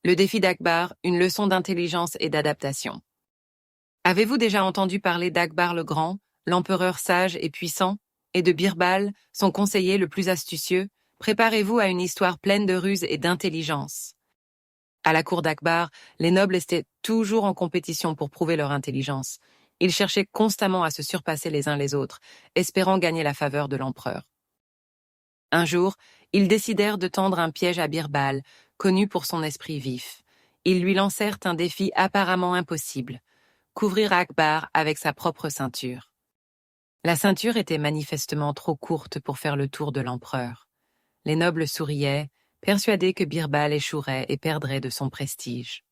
Le défi d'Akbar, une leçon d'intelligence et d'adaptation. Avez-vous déjà entendu parler d'Akbar le Grand, l'empereur sage et puissant, et de Birbal, son conseiller le plus astucieux? Préparez-vous à une histoire pleine de ruse et d'intelligence. À la cour d'Akbar, les nobles étaient toujours en compétition pour prouver leur intelligence. Ils cherchaient constamment à se surpasser les uns les autres, espérant gagner la faveur de l'empereur. Un jour, ils décidèrent de tendre un piège à Birbal, connu pour son esprit vif. Ils lui lancèrent un défi apparemment impossible: couvrir Akbar avec sa propre ceinture. La ceinture était manifestement trop courte pour faire le tour de l'empereur. Les nobles souriaient, persuadés que Birbal échouerait et perdrait de son prestige.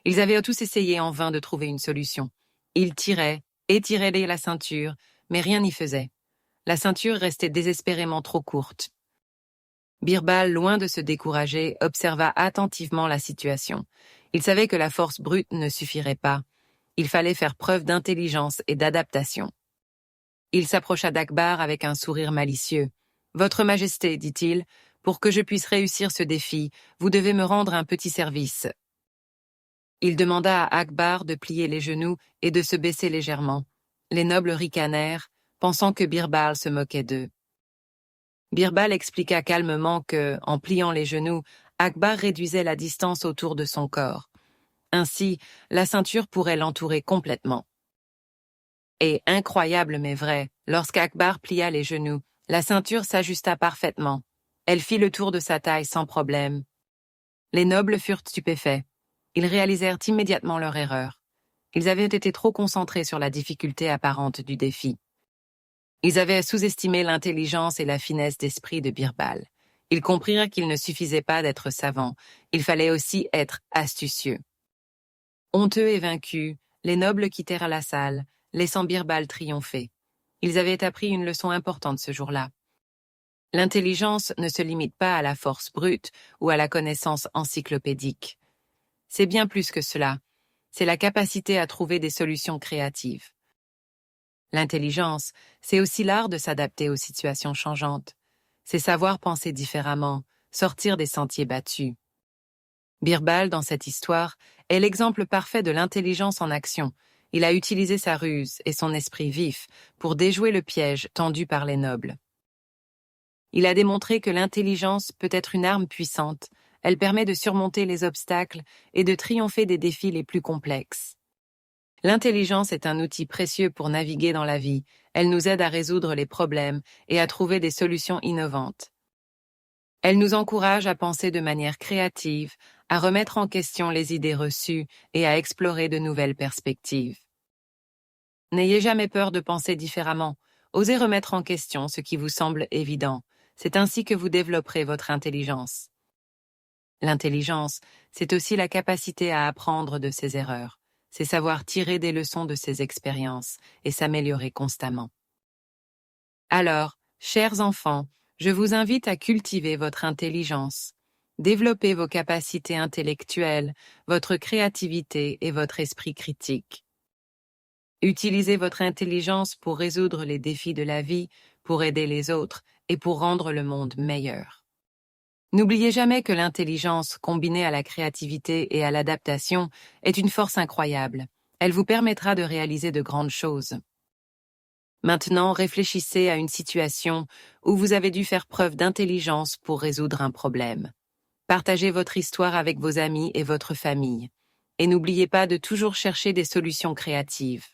Ils avaient tous essayé en vain de trouver une solution. Ils tiraient, étiraient la ceinture, mais rien n'y faisait. La ceinture restait désespérément trop courte. Birbal, loin de se décourager, observa attentivement la situation. Il savait que la force brute ne suffirait pas. Il fallait faire preuve d'intelligence et d'adaptation. Il s'approcha d'Akbar avec un sourire malicieux. « Votre Majesté, dit-il, pour que je puisse réussir ce défi, vous devez me rendre un petit service. » Il demanda à Akbar de plier les genoux et de se baisser légèrement. Les nobles ricanèrent, pensant que Birbal se moquait d'eux. Birbal expliqua calmement que, en pliant les genoux, Akbar réduisait la distance autour de son corps. Ainsi, la ceinture pourrait l'entourer complètement. Et, incroyable mais vrai, lorsqu'Akbar plia les genoux, la ceinture s'ajusta parfaitement. Elle fit le tour de sa taille sans problème. Les nobles furent stupéfaits. Ils réalisèrent immédiatement leur erreur. Ils avaient été trop concentrés sur la difficulté apparente du défi. Ils avaient sous-estimé l'intelligence et la finesse d'esprit de Birbal. Ils comprirent qu'il ne suffisait pas d'être savant, il fallait aussi être astucieux. Honteux et vaincus, les nobles quittèrent la salle, laissant Birbal triompher. Ils avaient appris une leçon importante ce jour-là. L'intelligence ne se limite pas à la force brute ou à la connaissance encyclopédique. C'est bien plus que cela. C'est la capacité à trouver des solutions créatives. L'intelligence, c'est aussi l'art de s'adapter aux situations changeantes. C'est savoir penser différemment, sortir des sentiers battus. Birbal, dans cette histoire, est l'exemple parfait de l'intelligence en action. Il a utilisé sa ruse et son esprit vif pour déjouer le piège tendu par les nobles. Il a démontré que l'intelligence peut être une arme puissante. Elle permet de surmonter les obstacles et de triompher des défis les plus complexes. L'intelligence est un outil précieux pour naviguer dans la vie. Elle nous aide à résoudre les problèmes et à trouver des solutions innovantes. Elle nous encourage à penser de manière créative, à remettre en question les idées reçues et à explorer de nouvelles perspectives. N'ayez jamais peur de penser différemment. Osez remettre en question ce qui vous semble évident. C'est ainsi que vous développerez votre intelligence. L'intelligence, c'est aussi la capacité à apprendre de ses erreurs. C'est savoir tirer des leçons de ses expériences et s'améliorer constamment. Alors, chers enfants, je vous invite à cultiver votre intelligence. Développez vos capacités intellectuelles, votre créativité et votre esprit critique. Utilisez votre intelligence pour résoudre les défis de la vie, pour aider les autres et pour rendre le monde meilleur. N'oubliez jamais que l'intelligence, combinée à la créativité et à l'adaptation, est une force incroyable. Elle vous permettra de réaliser de grandes choses. Maintenant, réfléchissez à une situation où vous avez dû faire preuve d'intelligence pour résoudre un problème. Partagez votre histoire avec vos amis et votre famille. Et n'oubliez pas de toujours chercher des solutions créatives.